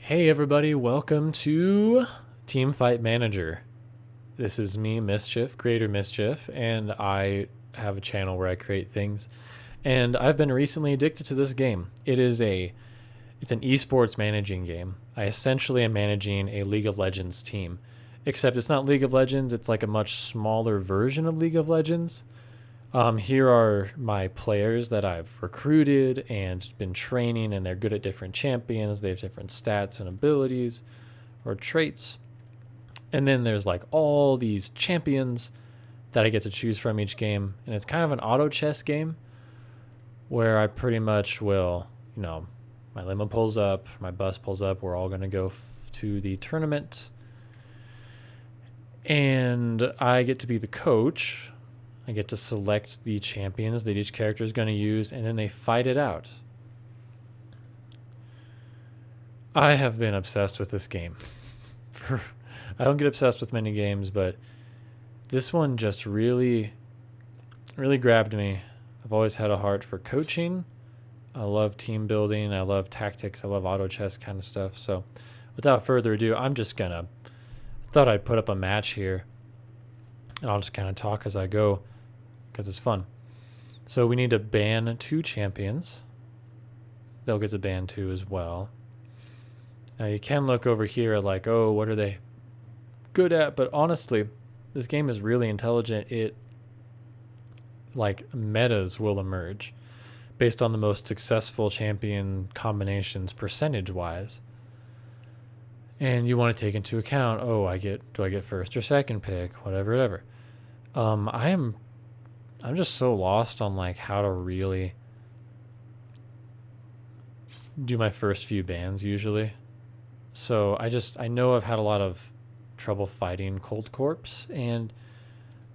Hey everybody, welcome to Teamfight Manager. This is me, Mischief, Creator Mischief, and I have a channel where I create things. And I've been recently addicted to this game. It's an esports managing game. I essentially am managing a League of Legends team. Except it's not League of Legends, it's like a much smaller version of League of Legends. Here are my players that I've recruited and been training, and they're good at different champions. They have different stats and abilities or traits. And then there's like all these champions that I get to choose from each game. And it's kind of an auto chess game where I pretty much will, my limo pulls up, my bus pulls up. We're all going to go to the tournament. And I get to be the coach. I get to select the champions that each character is going to use, and then they fight it out. I have been obsessed with this game. I don't get obsessed with many games, but this one just really, really grabbed me. I've always had a heart for coaching. I love team building. I love tactics. I love auto chess kind of stuff. So without further ado, thought I'd put up a match here, and I'll just kind of talk as I go, because it's fun. So we need to ban 2 champions. They'll get to ban 2 as well. Now you can look over here at like, oh, what are they good at? But honestly, this game is really intelligent. Metas will emerge based on the most successful champion combinations percentage-wise. And you want to take into account, do I get first or second pick, whatever. I'm just so lost on like how to really do my first few bans usually. So I know I've had a lot of trouble fighting Cold Corpse, and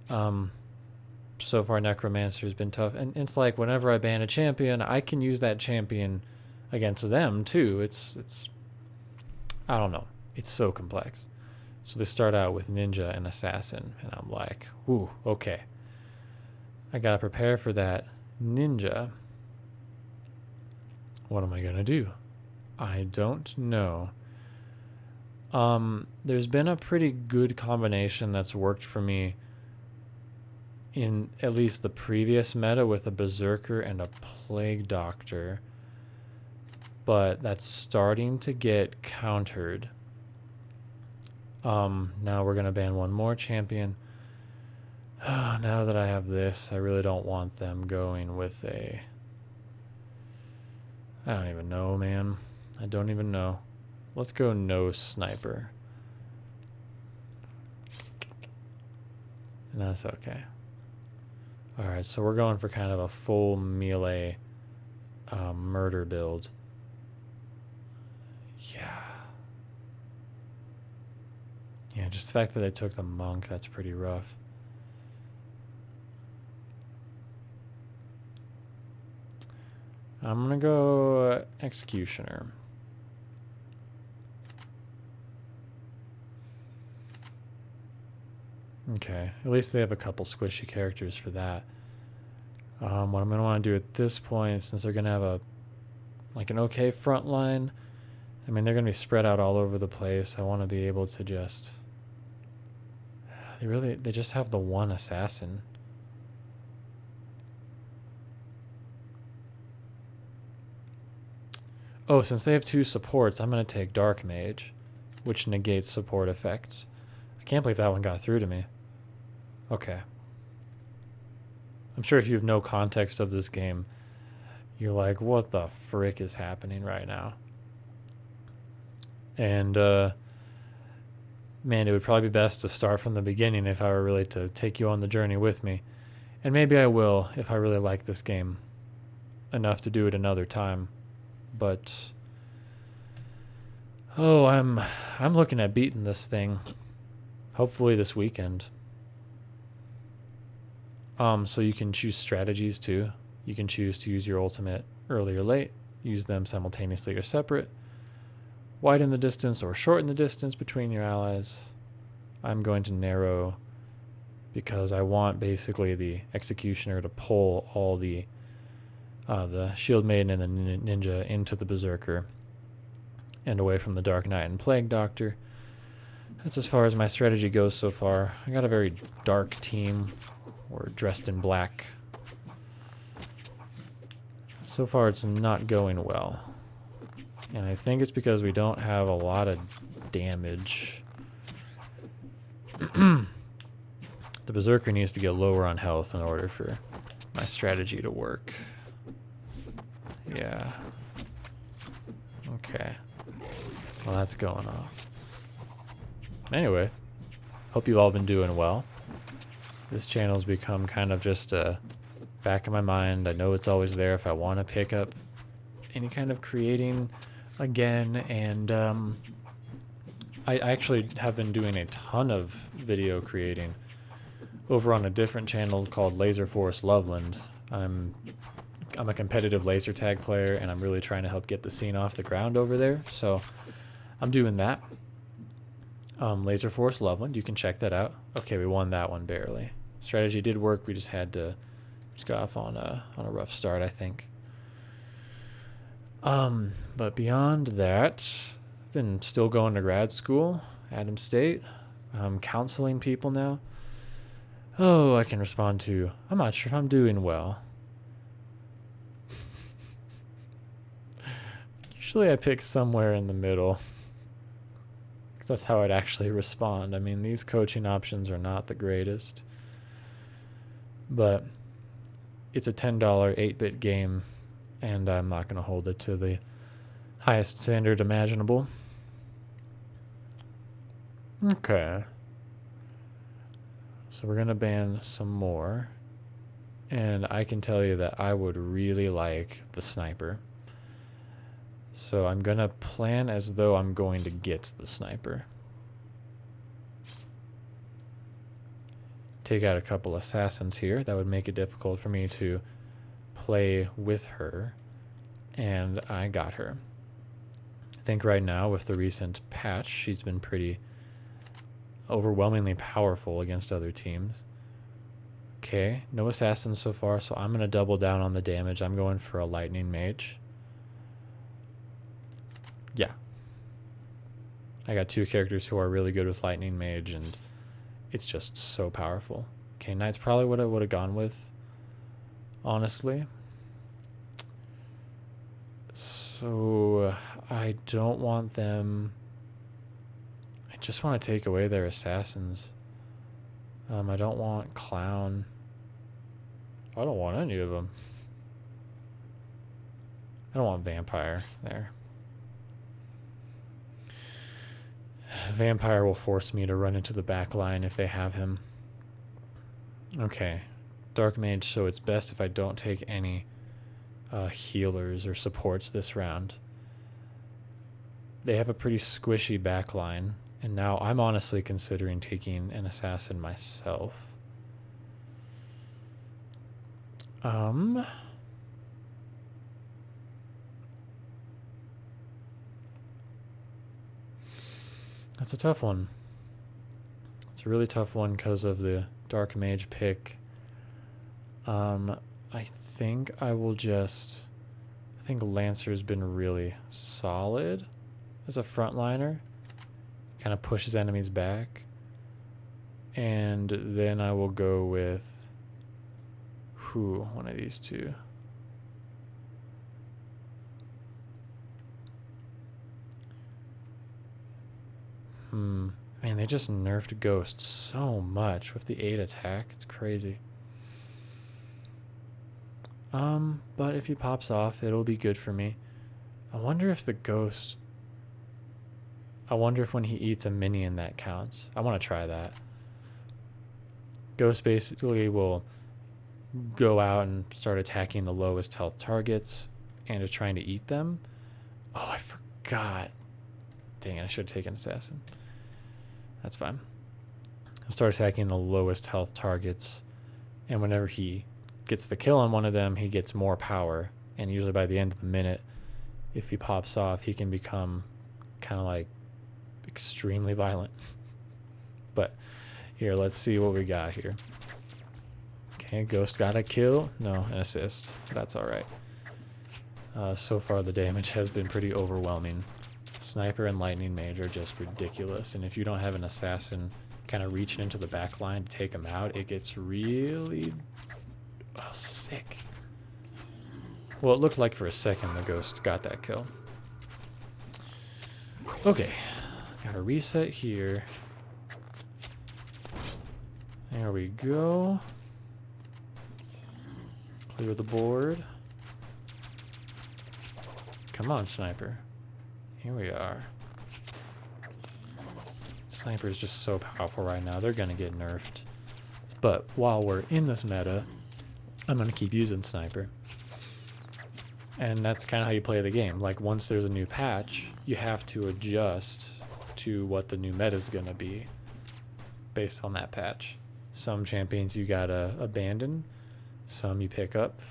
so far Necromancer has been tough. And it's like whenever I ban a champion, I can use that champion against them too. It's I don't know. It's so complex. So they start out with Ninja and Assassin, and I'm like, ooh, okay. I gotta prepare for that Ninja. What am I gonna do? I don't know. There's been a pretty good combination that's worked for me in at least the previous meta with a Berserker and a Plague Doctor, but that's starting to get countered. Now we're gonna ban one more champion. Now that I have this, I really don't want them going with I don't even know, man. I don't even know. Let's go no sniper. And that's okay. Alright, so we're going for kind of a full melee murder build. Yeah, just the fact that they took the monk, that's pretty rough. I'm gonna go Executioner. Okay, at least they have a couple squishy characters for that. What I'm gonna want to do at this point, since they're gonna have an okay front line, I mean they're gonna be spread out all over the place. I want to be able to just. They just have the one assassin. Oh, since they have 2 supports, I'm going to take Dark Mage, which negates support effects. I can't believe that one got through to me. Okay. I'm sure if you have no context of this game, you're like, what the frick is happening right now? And, man, it would probably be best to start from the beginning if I were really to take you on the journey with me. And maybe I will if I really like this game enough to do it another time. But I'm looking at beating this thing hopefully this weekend. So you can choose strategies too. You can choose to use your ultimate early or late, use them simultaneously or separate, widen the distance or shorten the distance between your allies. I'm going to narrow because I want basically the Executioner to pull all the Shield Maiden and the Ninja into the Berserker. and away from the Dark Knight and Plague Doctor. That's as far as my strategy goes so far. I got a very dark team. We're dressed in black. So far it's not going well. And I think it's because we don't have a lot of damage. The Berserker needs to get lower on health in order for my strategy to work. Yeah. Okay. Well, that's going off. Anyway, hope you've all been doing well. This channel's become kind of just a back of my mind. I know it's always there if I want to pick up any kind of creating again, and I actually have been doing a ton of video creating over on a different channel called Laser Force Loveland. I'm a competitive laser tag player, and I'm really trying to help get the scene off the ground over there, so I'm doing that. Laser Force Loveland, you can check that out. Okay, we won that one barely. Strategy did work, we just got off on a rough start, I think. But beyond that, I've been still going to grad school, Adams State. I'm counseling people now. Oh, I can respond to, I'm not sure if I'm doing well. Usually I pick somewhere in the middle. That's how I'd actually respond. I mean, these coaching options are not the greatest. But it's a $10 8-bit game, and I'm not going to hold it to the highest standard imaginable. Okay. So we're going to ban some more. And I can tell you that I would really like the sniper. So I'm going to plan as though I'm going to get the sniper. Take out a couple assassins here. That would make it difficult for me to play with her. And I got her. I think right now with the recent patch, she's been pretty overwhelmingly powerful against other teams. Okay, no assassins so far, so I'm going to double down on the damage. I'm going for a lightning mage. Yeah. I got two characters who are really good with lightning mage, and it's just so powerful. Okay, knight's probably what I would have gone with, honestly. So I don't want them. I just want to take away their assassins. I don't want clown. I don't want any of them. I don't want vampire there. Vampire will force me to run into the back line if they have him. Okay. Dark mage, so it's best if I don't take any healers or supports this round. They have a pretty squishy back line, and now I'm honestly considering taking an assassin myself. That's a tough one. It's a really tough one because of the Dark Mage pick. I think I will just... I think Lancer's been really solid as a frontliner. Kind of pushes enemies back. And then I will go with... one of these two. Man, they just nerfed Ghost so much with the 8 attack. It's crazy. But if he pops off, it'll be good for me. I wonder if the Ghost... I wonder if when he eats a minion that counts. I want to try that. Ghost basically will go out and start attacking the lowest health targets and is trying to eat them. Oh, I forgot. Dang it, I should have taken Assassin. That's fine. He'll start attacking the lowest health targets, and whenever he gets the kill on one of them, he gets more power, and usually by the end of the minute, if he pops off, he can become kind of like extremely violent. But here, let's see what we got here. Okay, Ghost got a kill. No, an assist. That's all right. So far, the damage has been pretty overwhelming. Sniper and Lightning Mage are just ridiculous, and if you don't have an assassin kind of reaching into the back line to take him out, it gets really sick. Well, it looked like for a second the ghost got that kill. Okay, gotta reset here. There we go. Clear the board. Come on, Sniper. Here we are. Sniper is just so powerful right now. They're gonna get nerfed. But while we're in this meta, I'm gonna keep using Sniper. And that's kind of how you play the game. Like, once there's a new patch, you have to adjust to what the new meta is gonna be based on that patch. Some champions you gotta abandon, some you pick up.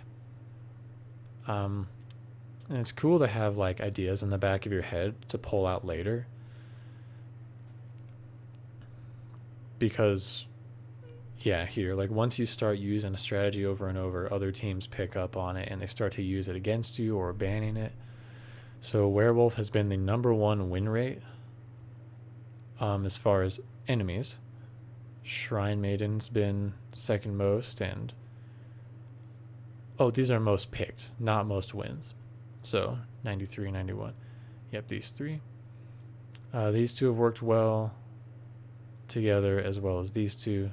And it's cool to have like ideas in the back of your head to pull out later. Because, yeah, here, like once you start using a strategy over and over, other teams pick up on it and they start to use it against you or banning it. So Werewolf has been the #1 win rate as far as enemies. Shrine Maiden's been second most, and these are most picked, not most wins. So 93, 91. Yep, these three. These two have worked well together, as well as these two.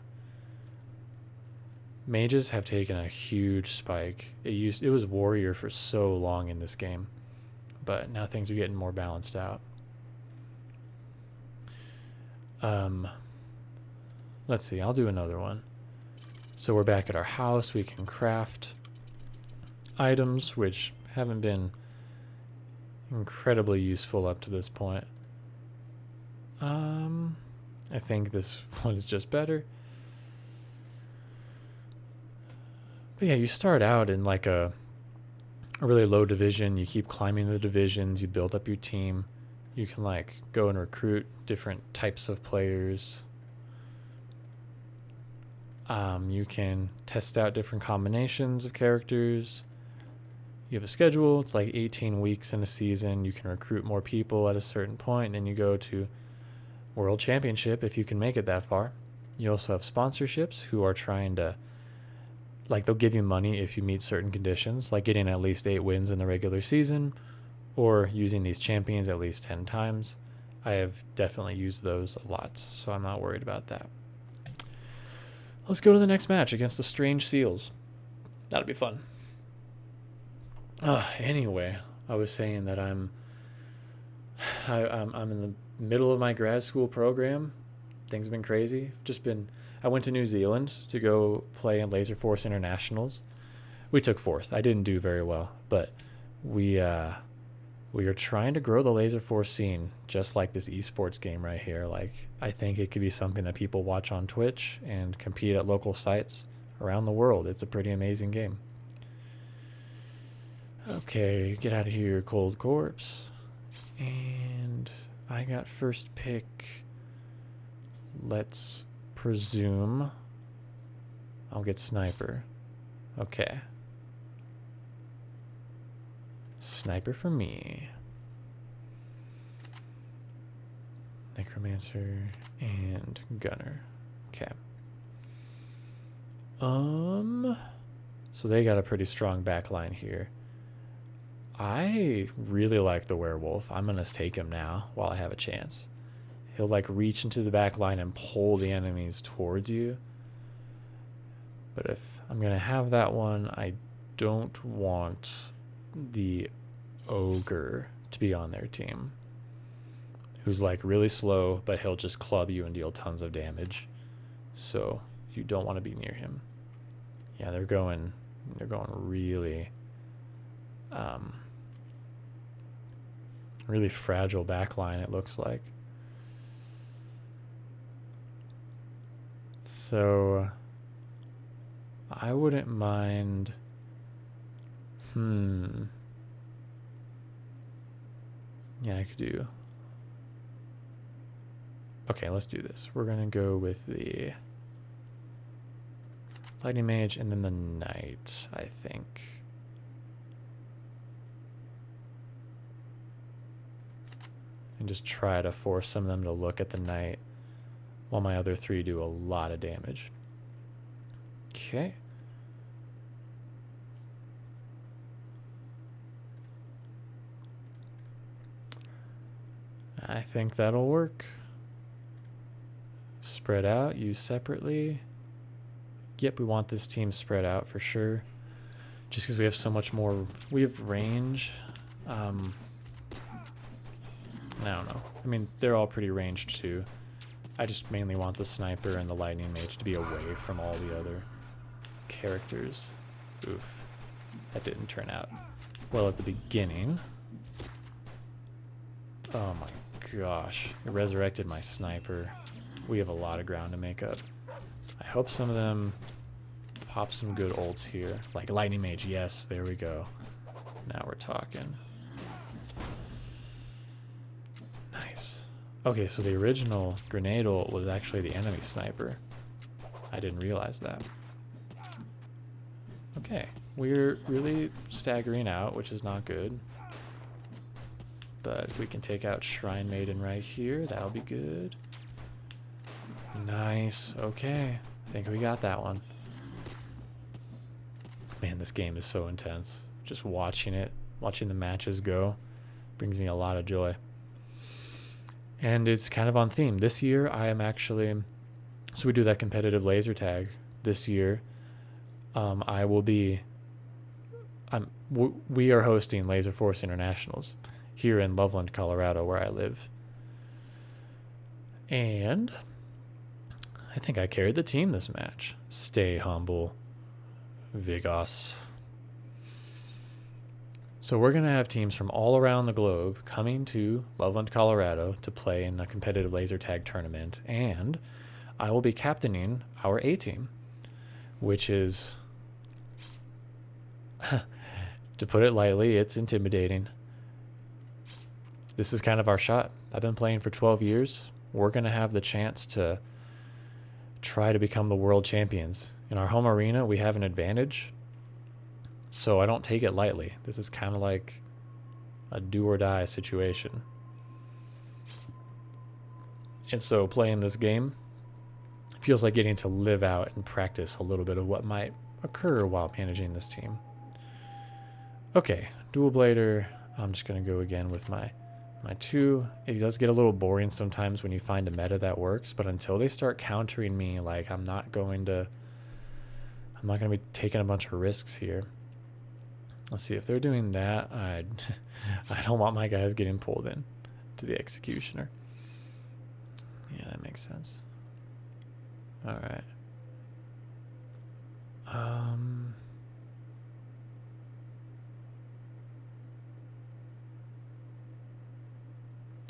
Mages have taken a huge spike. It was warrior for so long in this game, but now things are getting more balanced out. Let's see, I'll do another one. So we're back at our house. We can craft items, which haven't been incredibly useful up to this point. I think this one is just better. But yeah, you start out in like a really low division. You keep climbing the divisions. You build up your team. You can like go and recruit different types of players. You can test out different combinations of characters. You have a schedule. It's like 18 weeks in a season. You can recruit more people at a certain point, and then you go to World Championship if you can make it that far. You also have sponsorships who are trying to, like, they'll give you money if you meet certain conditions, like getting at least 8 wins in the regular season or using these champions at least 10 times. I have definitely used those a lot, so I'm not worried about that. Let's go to the next match against the Strange Seals. That'll be fun. Anyway, I was saying that I'm in the middle of my grad school program. Things have been crazy. I went to New Zealand to go play in Laser Force Internationals. We took 4th. I didn't do very well, but we are trying to grow the Laser Force scene, just like this esports game right here. Like, I think it could be something that people watch on Twitch and compete at local sites around the world. It's a pretty amazing game. Okay, get out of here, Cold Corpse. And I got first pick. Let's presume I'll get Sniper. Okay. Sniper for me. Necromancer and Gunner. Okay. So they got a pretty strong backline here. I really like the Werewolf. I'm gonna take him now while I have a chance. He'll like reach into the back line and pull the enemies towards you. But if I'm gonna have that one, I don't want the Ogre to be on their team, who's like really slow, but he'll just club you and deal tons of damage. So you don't want to be near him. Yeah, they're going really really fragile backline, it looks like. So I wouldn't mind. Yeah, I could do. Okay, let's do this. We're gonna go with the Lightning Mage and then the Knight, I think. and just try to force some of them to look at the knight while my other 3 do a lot of damage. Okay. I think that'll work. Spread out, use separately. Yep, we want this team spread out for sure. Just because we have so much more, we have range. I don't know. I mean, they're all pretty ranged too. I just mainly want the sniper and the lightning mage to be away from all the other characters. Oof. That didn't turn out well at the beginning. Oh my gosh. It resurrected my sniper. We have a lot of ground to make up. I hope some of them pop some good ults here. Like lightning mage, yes, there we go. Now we're talking. Nice. Okay, so the original grenade ult was actually the enemy sniper. I didn't realize that. Okay, we're really staggering out, which is not good. But if we can take out Shrine Maiden right here, that'll be good. Nice. Okay, I think we got that one. Man, this game is so intense. Just watching it, watching the matches go, brings me a lot of joy. And it's kind of on theme. This year, I am actually... So we do that competitive laser tag. This year, I will be... we are hosting Laser Force Internationals here in Loveland, Colorado, where I live. And I think I carried the team this match. Stay humble, Vigos. So we're going to have teams from all around the globe coming to Loveland, Colorado to play in a competitive laser tag tournament. And I will be captaining our A team, which is, to put it lightly, it's intimidating. This is kind of our shot. I've been playing for 12 years. We're going to have the chance to try to become the world champions. In our home arena, we have an advantage, so I don't take it lightly. This is kind of like a do or die situation. And so playing this game feels like getting to live out and practice a little bit of what might occur while managing this team. Okay, dual blader. I'm just going to go again with my 2. It does get a little boring sometimes when you find a meta that works, but until they start countering me, like I'm not going to be taking a bunch of risks here. Let's see if they're doing that. I don't want my guys getting pulled in to the executioner. Yeah, that makes sense. All right.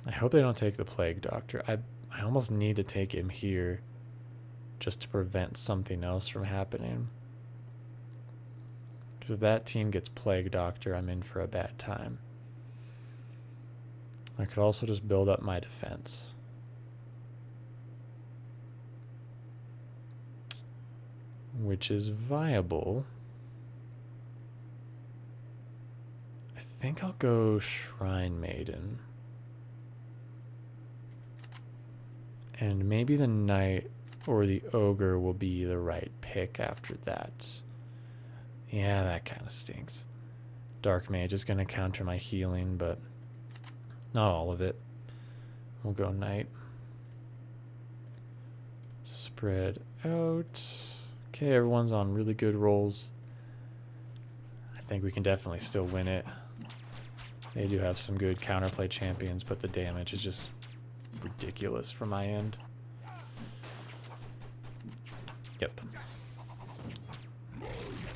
I hope they don't take the Plague Doctor. I almost need to take him here just to prevent something else from happening. Because if that team gets Plague Doctor, I'm in for a bad time. I could also just build up my defense. Which is viable. I think I'll go Shrine Maiden. And maybe the Knight or the Ogre will be the right pick after that. Yeah, that kind of stinks. Dark Mage is going to counter my healing, but not all of it. We'll go Knight. Spread out. Okay, everyone's on really good rolls. I think we can definitely still win it. They do have some good counterplay champions, but the damage is just ridiculous from my end. Yep.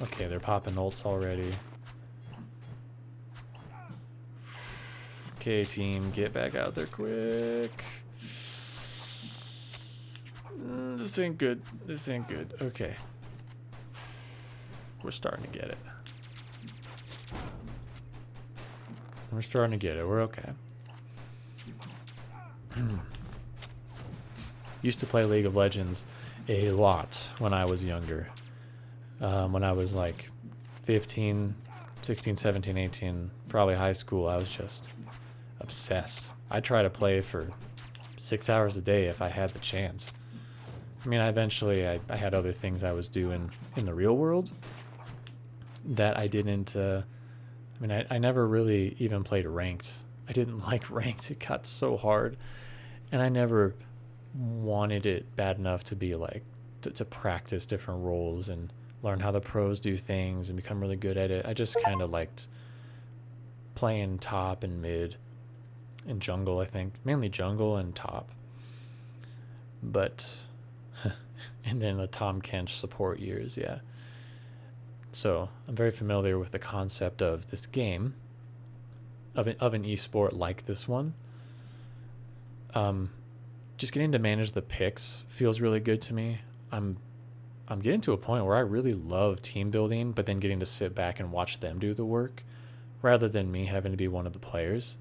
Okay, they're popping ults already. Okay, team, get back out there quick. This ain't good. This ain't good. Okay. We're starting to get it. We're starting to get it. We're okay. Used to play League of Legends a lot when I was younger. When I was like 15, 16, 17, 18, probably high school, I was just obsessed I try to play for 6 hours a day if I had the chance. I mean, I had other things I was doing in the real world that I didn't, I never really even played ranked. I didn't like ranked. It got so hard. And I never wanted it bad enough to be like, to practice different roles and learn how the pros do things and become really good at it. I just kind of liked playing top and mid and jungle, I think. Mainly jungle and top. But, and then the Tom Kench support years, yeah. So I'm very familiar with the concept of this game, of an esport like this one. Just getting to manage the picks feels really good to me. I'm getting to a point where I really love team building, but then getting to sit back and watch them do the work rather than me having to be one of the players,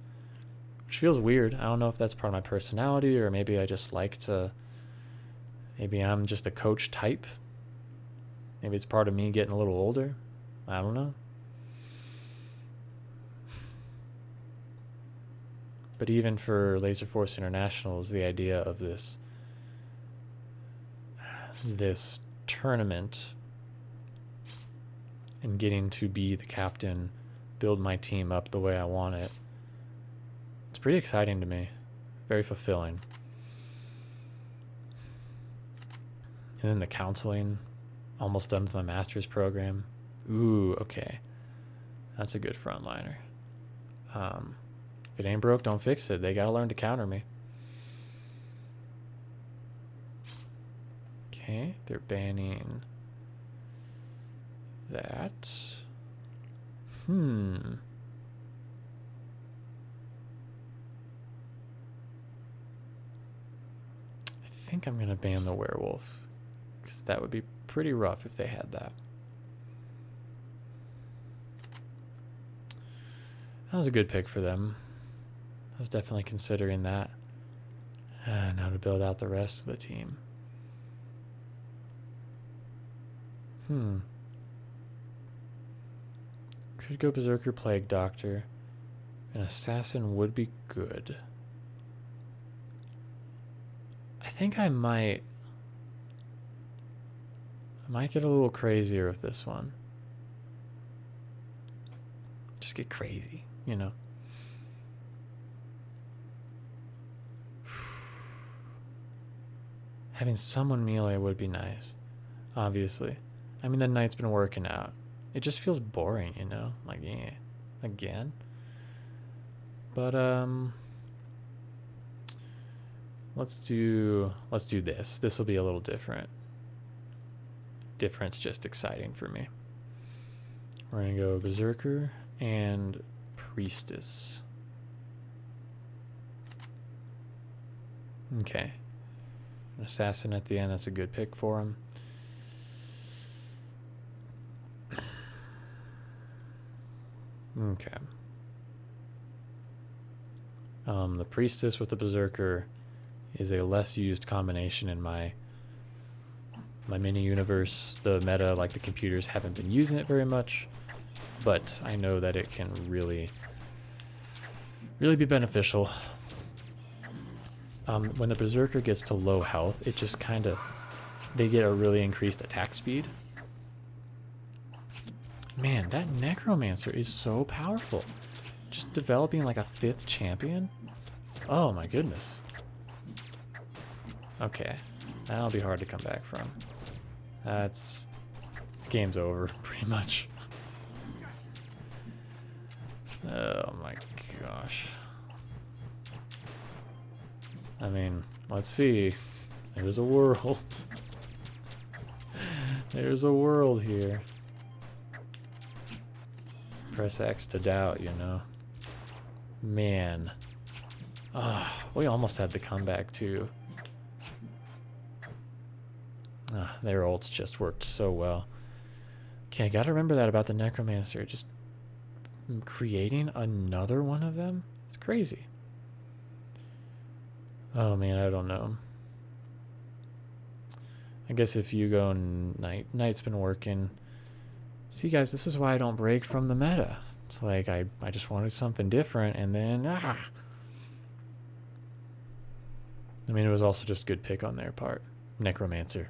which feels weird. I don't know if that's part of my personality, or maybe I just like to, maybe I'm just a coach type. Maybe it's part of me getting a little older. I don't know. But even for Laser Force Internationals, the idea of this tournament and getting to be the captain, build my team up the way I want it, it's pretty exciting to me. Very fulfilling. And then the counseling, almost done with my master's program. Ooh, okay. That's a good frontliner. If it ain't broke, don't fix it. They gotta learn to counter me. Okay, they're banning that. I think I'm gonna ban the werewolf, because that would be pretty rough if they had that. That was a good pick for them. I was definitely considering that. Now to build out the rest of the team. Could go Berserker, Plague Doctor. An Assassin would be good. I think I might get a little crazier with this one. Just get crazy, you know. Having someone melee would be nice, obviously. I mean, the knight's been working out. It just feels boring, you know? Like, yeah, again. But, let's do this. This will be a little different. Different's just exciting for me. We're gonna go Berserker and Priestess. Okay. An Assassin at the end, that's a good pick for him. Okay. The Priestess with the Berserker is a less used combination in my mini universe. The meta, like the computers, haven't been using it very much, but I know that it can really be beneficial. When the Berserker gets to low health, it just they get a really increased attack speed. Man, that Necromancer is so powerful. Just developing like a 5th champion. Oh my goodness. Okay, that'll be hard to come back from. Game's over, pretty much. Oh my gosh. I mean, let's see. There's a world. There's a world here. Press X to doubt, you know. Man. We almost had the comeback too. Their ults just worked so well. Okay, I gotta remember that about the Necromancer. Just creating another one of them? It's crazy. Oh man, I don't know. I guess if you go Knight's been working. See guys, this is why I don't break from the meta. It's like I just wanted something different, and then I mean, it was also just a good pick on their part. Necromancer.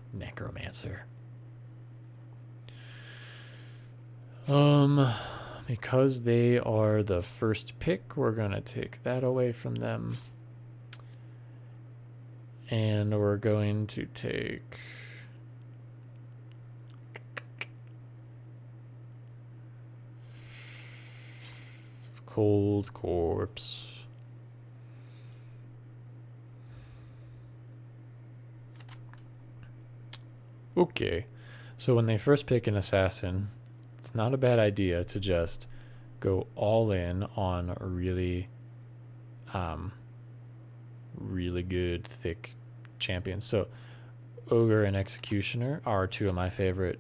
Because they are the first pick, we're going to take that away from them. And we're going to take... Cold Corpse. Okay, so when they first pick an assassin, it's not a bad idea to just go all in on a really, really good, thick champions. So Ogre and Executioner are two of my favorite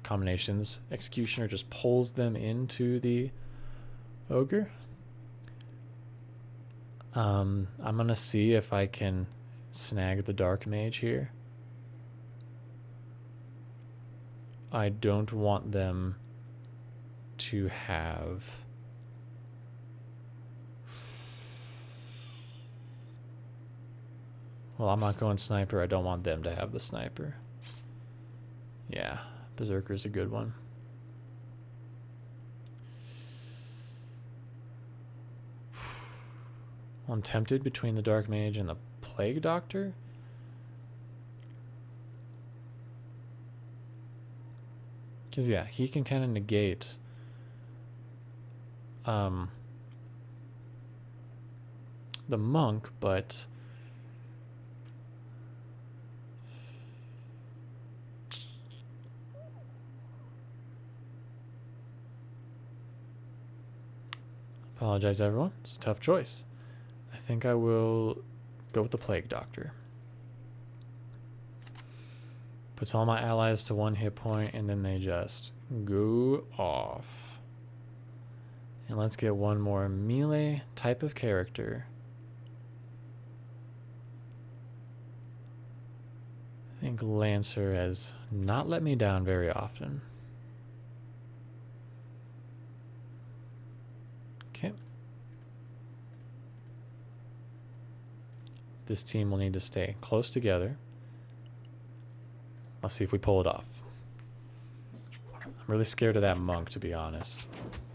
combinations. Executioner just pulls them into the Ogre. I'm gonna see if I can snag the Dark Mage here. I don't want them to have... Well, I'm not going sniper. I don't want them to have the sniper. Yeah, Berserker's a good one. I'm tempted between the Dark Mage and the Plague Doctor. Because, yeah, he can kind of negate the monk, but apologize, everyone. It's a tough choice. I think I will go with the Plague Doctor. Puts all my allies to 1 hit point, and then they just go off. And let's get one more melee type of character. I think Lancer has not let me down very often. Okay. This team will need to stay close together. Let's see if we pull it off. I'm really scared of that monk, to be honest.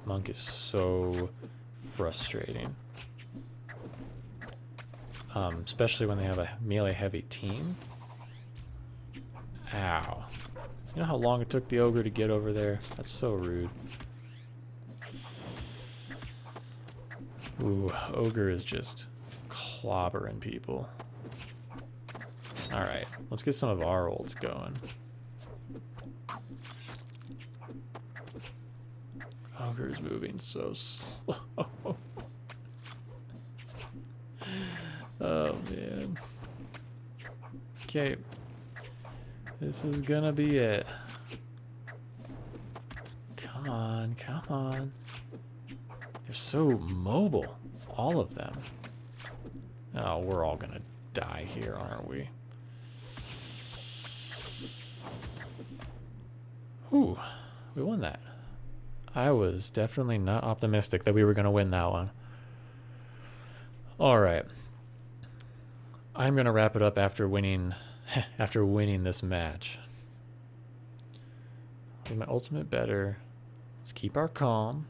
Monk is so frustrating. Especially when they have a melee heavy team. Ow. You know how long it took the ogre to get over there? That's so rude. Ooh, ogre is just clobbering people. Alright, let's get some of our ults going. Ogre's moving so slow. Oh, man. Okay. This is gonna be it. Come on, come on. They're so mobile. All of them. Oh, we're all gonna die here, aren't we? Ooh, we won that. I was definitely not optimistic that we were gonna win that one. Alright. I'm gonna wrap it up after winning this match. With my ultimate better. Let's keep our calm.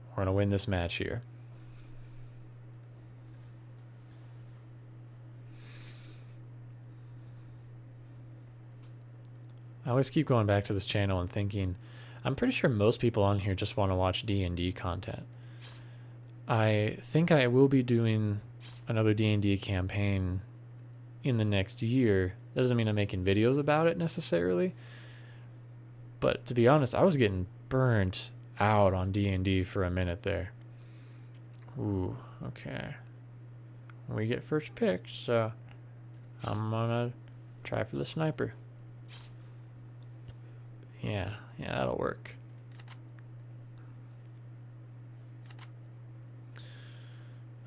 We're gonna win this match here. I always keep going back to this channel and thinking, I'm pretty sure most people on here just want to watch D&D content. I think I will be doing another D&D campaign in the next year. That doesn't mean I'm making videos about it necessarily. But to be honest, I was getting burnt out on D&D for a minute there. Ooh, okay. We get first pick, so I'm gonna try for the sniper. Yeah, that'll work.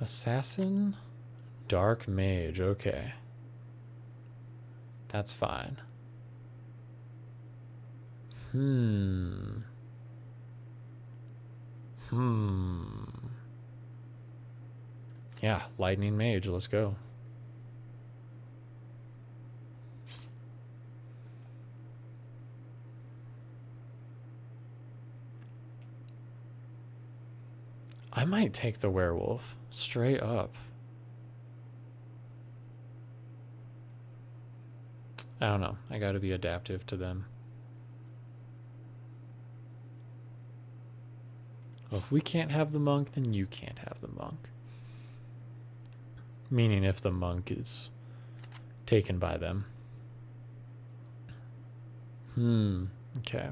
Assassin, Dark Mage, okay. That's fine. Yeah, Lightning Mage, let's go. I might take the werewolf straight up. I don't know. I got to be adaptive to them. Well, if we can't have the monk, then you can't have the monk. Meaning if the monk is taken by them. Okay.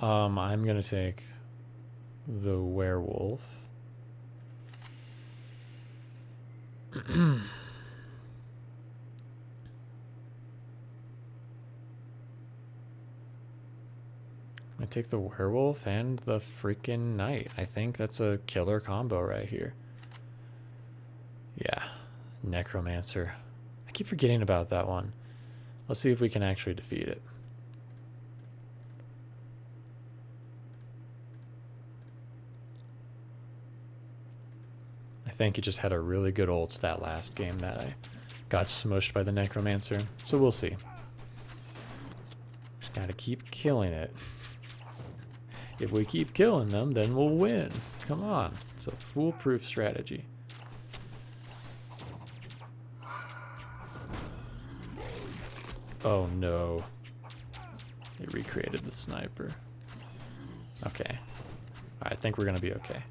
I'm gonna take the werewolf. I take the werewolf and the freaking knight. I think that's a killer combo right here. Yeah, necromancer. I keep forgetting about that one. Let's see if we can actually defeat it. I think it just had a really good ult that last game that I got smushed by the necromancer. So we'll see. Just gotta keep killing it. If we keep killing them, then we'll win. Come on. It's a foolproof strategy. Oh no. They recreated the sniper. Okay. I think we're going to be okay.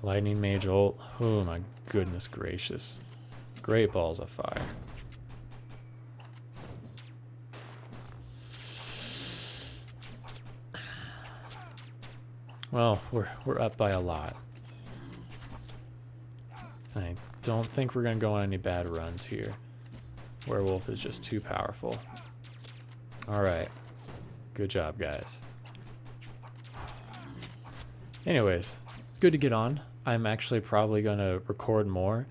Lightning Mage ult. Oh my goodness gracious. Great balls of fire. Well, we're up by a lot. I don't think we're going to go on any bad runs here. Werewolf is just too powerful. Alright. Good job, guys. Anyways, it's good to get on. I'm actually probably going to record more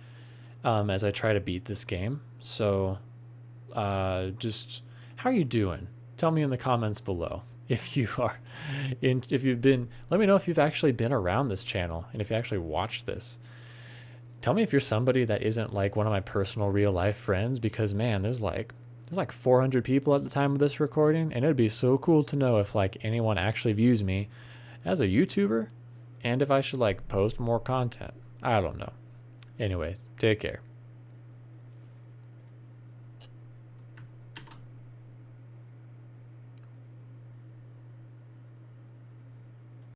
as I try to beat this game. So, just, how are you doing? Tell me in the comments below. If you are, if you've been, let me know if you've actually been around this channel and if you actually watched this. Tell me if you're somebody that isn't like one of my personal real life friends, because man, there's like 400 people at the time of this recording, and it'd be so cool to know if like anyone actually views me as a YouTuber and if I should like post more content. I don't know. Anyways, take care.